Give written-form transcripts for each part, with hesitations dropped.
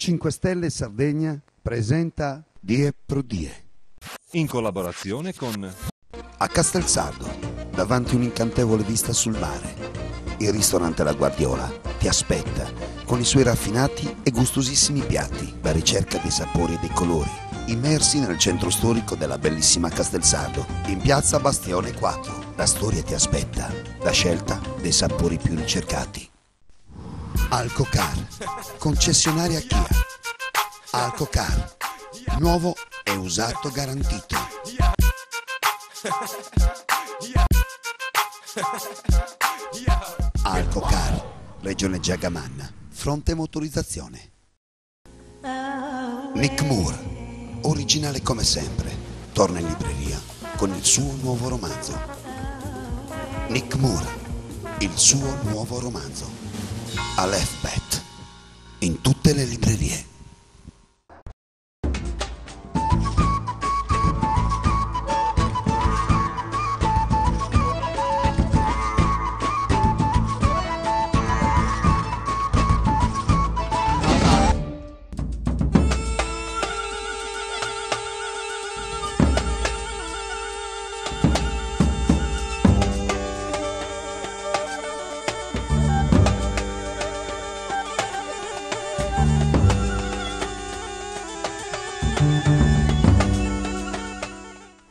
5 Stelle Sardegna presenta Die pro Die. In collaborazione con A Castelsardo, davanti un'incantevole vista sul mare, il ristorante La Guardiola ti aspetta con i suoi raffinati e gustosissimi piatti, la ricerca dei sapori e dei colori, immersi nel centro storico della bellissima Castelsardo, in piazza Bastione 4. La storia ti aspetta, la scelta dei sapori più ricercati. Alcocar, concessionaria Kia. Alcocar, nuovo e usato garantito. Alcocar, Regione Giagamanna, fronte motorizzazione. Nick Moore, originale come sempre, torna in libreria con il suo nuovo romanzo. Nick Moore, il suo nuovo romanzo. Aleph-Bet, in tutte le librerie.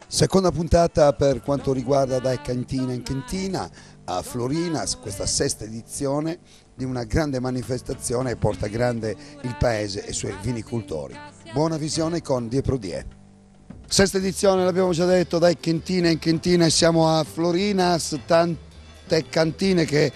Seconda puntata per quanto riguarda Dai Cantina in Cantina a Florina, questa sesta edizione di una grande manifestazione che porta grande il paese e i suoi vinicoltori. Buona visione con Die pro Die. Sesta edizione, l'abbiamo già detto, Dai Cantina in Cantina, siamo a Florina, tante cantine che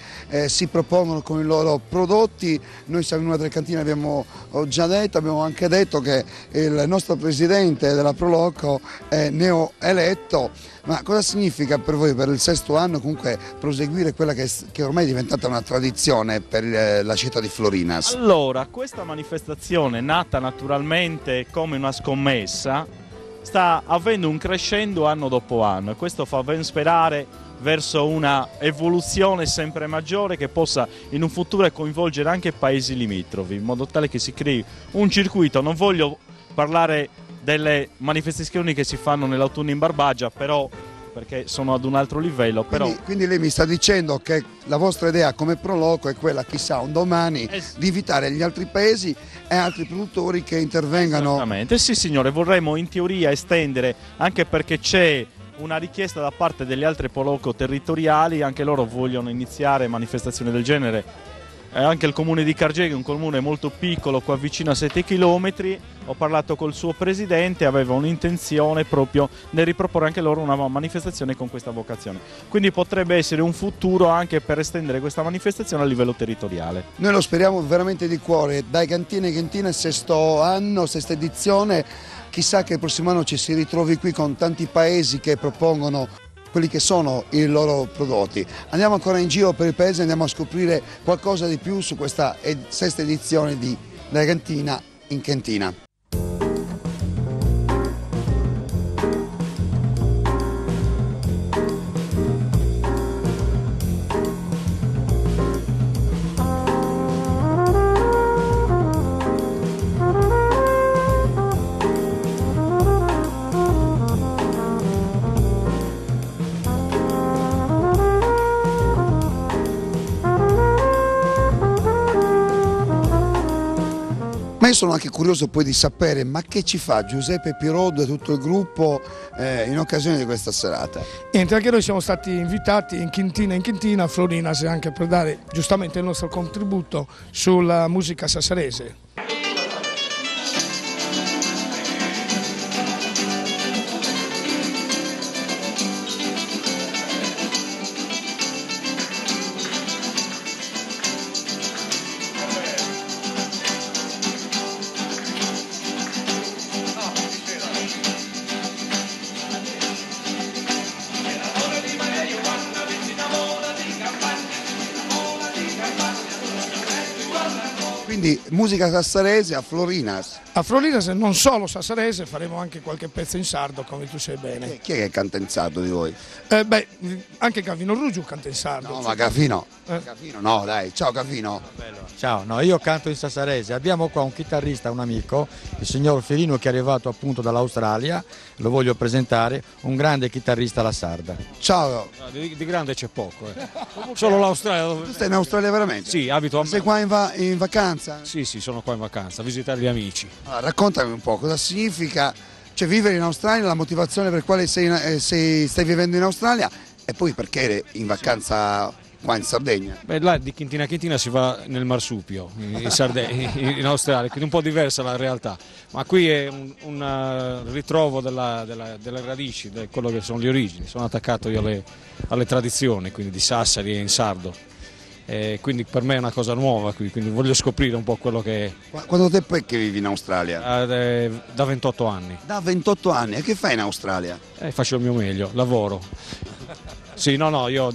si propongono con i loro prodotti. Noi siamo in una delle cantine, abbiamo già detto, abbiamo anche detto che il nostro presidente della Proloco è neoeletto. Ma cosa significa per voi, per il sesto anno, comunque proseguire quella che ormai è diventata una tradizione per la città di Florina? Allora, questa manifestazione, nata naturalmente come una scommessa, sta avendo un crescendo anno dopo anno e questo fa ben sperare verso una evoluzione sempre maggiore che possa in un futuro coinvolgere anche paesi limitrofi, in modo tale che si crei un circuito. Non voglio parlare delle manifestazioni che si fanno nell'autunno in Barbagia, però perché sono ad un altro livello. Però... Quindi lei mi sta dicendo che la vostra idea come Proloco è quella, chissà, un domani, di invitare gli altri paesi e altri produttori che intervengano. Esattamente, sì signore, vorremmo in teoria estendere, anche perché c'è una richiesta da parte delle altre Proloco territoriali, anche loro vogliono iniziare manifestazioni del genere. Anche il comune di Cargega è un comune molto piccolo, qua vicino a 7 km, ho parlato col suo presidente, aveva un'intenzione proprio nel riproporre anche loro una manifestazione con questa vocazione. Quindi potrebbe essere un futuro anche per estendere questa manifestazione a livello territoriale. Noi lo speriamo veramente di cuore. Dai Cantina in Cantina, sesto anno, sesta edizione, chissà che il prossimo anno ci si ritrovi qui con tanti paesi che propongono quelli che sono i loro prodotti. Andiamo ancora in giro per il paese, andiamo a scoprire qualcosa di più su questa sesta edizione di Dai Cantina in Cantina. Ma io sono anche curioso poi di sapere, ma che ci fa Giuseppe Piroddo e tutto il gruppo in occasione di questa serata? Niente, anche noi siamo stati invitati in Cantina a Florina, anche per dare giustamente il nostro contributo sulla musica sassarese. Quindi quindi musica sassarese a Florinas. A Florinas non solo sassarese, faremo anche qualche pezzo in sardo, come tu sai bene. Chi è che canta in sardo di voi? Anche Gavino Ruggio canta in sardo. No, ma Gavino. Gavino no, dai, ciao Gavino. Ciao, no, io canto in sassarese. Abbiamo qua un chitarrista, un amico, il signor Ferino, che è arrivato appunto dall'Australia. Lo voglio presentare, un grande chitarrista alla sarda. Ciao. Di grande c'è poco. Solo l'Australia. Tu stai in Australia veramente? Sì, abito a Sei qua in vacanza? Sì, sono qua in vacanza, a visitare gli amici. Allora, raccontami un po' cosa significa, cioè, vivere in Australia, la motivazione per quale stai vivendo in Australia e poi perché in vacanza qua in Sardegna. Beh, là di Quintina a Quintina si va nel Marsupio, in Australia, quindi un po' diversa la realtà, ma qui è un ritrovo delle radici, di quello che sono le origini. Sono attaccato io alle tradizioni, quindi di Sassari e in sardo. Quindi per me è una cosa nuova qui, quindi voglio scoprire un po' quello che è. Quanto tempo è che vivi in Australia? Da 28 anni. Da 28 anni, e che fai in Australia? Faccio il mio meglio, lavoro. Sì, no, io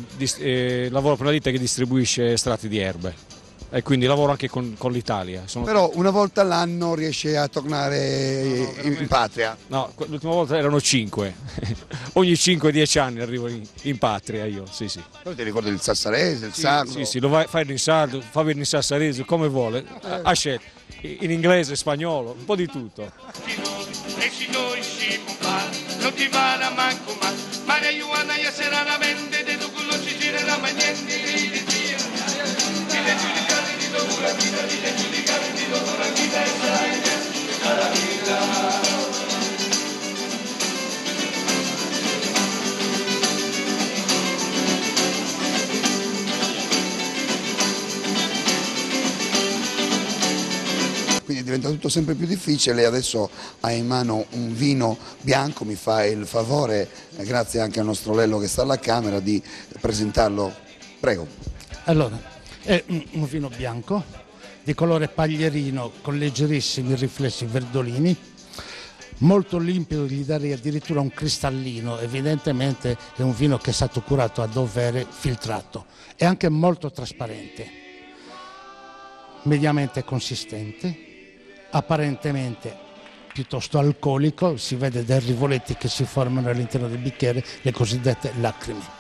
lavoro per una ditta che distribuisce estratti di erbe e quindi lavoro anche con l'Italia. Però una volta all'anno riesci a tornare in patria? No, l'ultima volta erano 5, ogni 5-10 anni arrivo in patria io, sì. Però ti ricordi il sassarese, il sardo? Sì, lo fai in sardo, fa venire in sassarese, come vuole, a scelta, in inglese, spagnolo, un po' di tutto. Non ti vada manco mai, Maria Ioana ya será la mente de tu culo si gira la mañana Quindi diventa tutto sempre più difficile. Lei adesso ha in mano un vino bianco, mi fa il favore, grazie anche al nostro Lello che sta alla Camera, di presentarlo. Prego. Allora, è un vino bianco di colore paglierino con leggerissimi riflessi verdolini, molto limpido, gli darei addirittura un cristallino. Evidentemente è un vino che è stato curato a dovere, filtrato, è anche molto trasparente, mediamente consistente, apparentemente piuttosto alcolico, si vede dai rivoletti che si formano all'interno del bicchiere, le cosiddette lacrime.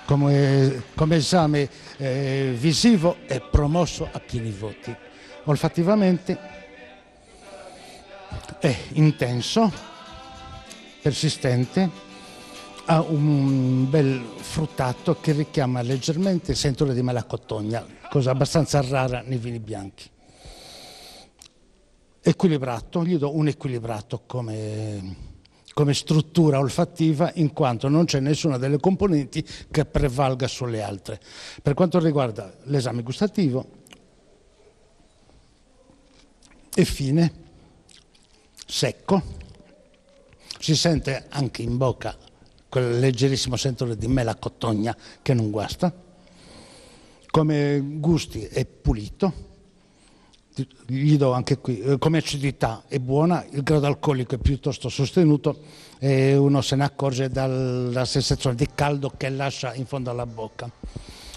Come esame visivo è promosso a pieni voti. Olfattivamente è intenso, persistente, ha un bel fruttato che richiama leggermente il sentore di melacotogna, cosa abbastanza rara nei vini bianchi. Equilibrato, gli do un equilibrato come struttura olfattiva, in quanto non c'è nessuna delle componenti che prevalga sulle altre. Per quanto riguarda l'esame gustativo, è fine, secco, si sente anche in bocca quel leggerissimo sentore di melacotogna che non guasta. Come gusti è pulito, gli do anche qui, come acidità è buona, il grado alcolico è piuttosto sostenuto e uno se ne accorge dalla sensazione di caldo che lascia in fondo alla bocca.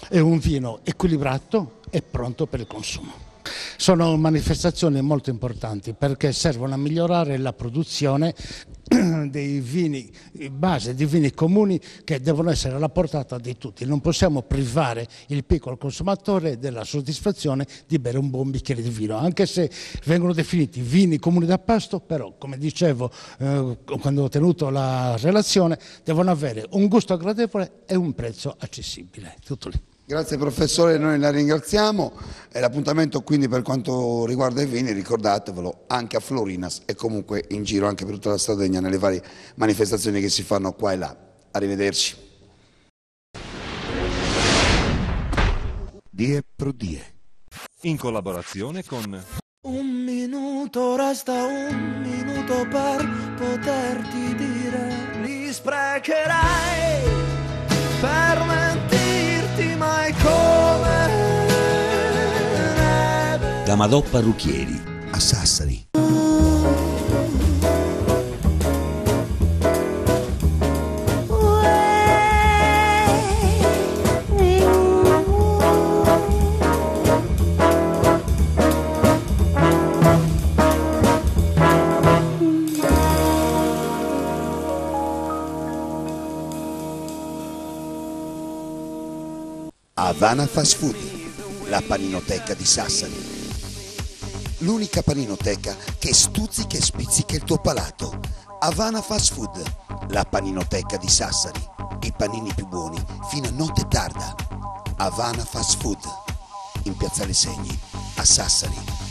È un vino equilibrato e pronto per il consumo. Sono manifestazioni molto importanti perché servono a migliorare la produzione dei vini base, di vini comuni che devono essere alla portata di tutti. Non possiamo privare il piccolo consumatore della soddisfazione di bere un buon bicchiere di vino, anche se vengono definiti vini comuni da pasto, però come dicevo quando ho tenuto la relazione, devono avere un gusto gradevole e un prezzo accessibile. Tutto lì. Grazie professore, noi la ringraziamo e l'appuntamento quindi per quanto riguarda i vini, ricordatevelo, anche a Florinas e comunque in giro anche per tutta la Sardegna nelle varie manifestazioni che si fanno qua e là. Arrivederci. Die pro Die. In collaborazione con Un minuto, resta un minuto per poterti dire, li sprecherai per mentirti mai come neve. Da Madò Parrucchieri a Sassari. Havana Fast Food, la paninoteca di Sassari. L'unica paninoteca che stuzzica e spizzica il tuo palato. Havana Fast Food, la paninoteca di Sassari. I panini più buoni fino a notte tarda. Havana Fast Food, in Piazzale Segni, a Sassari.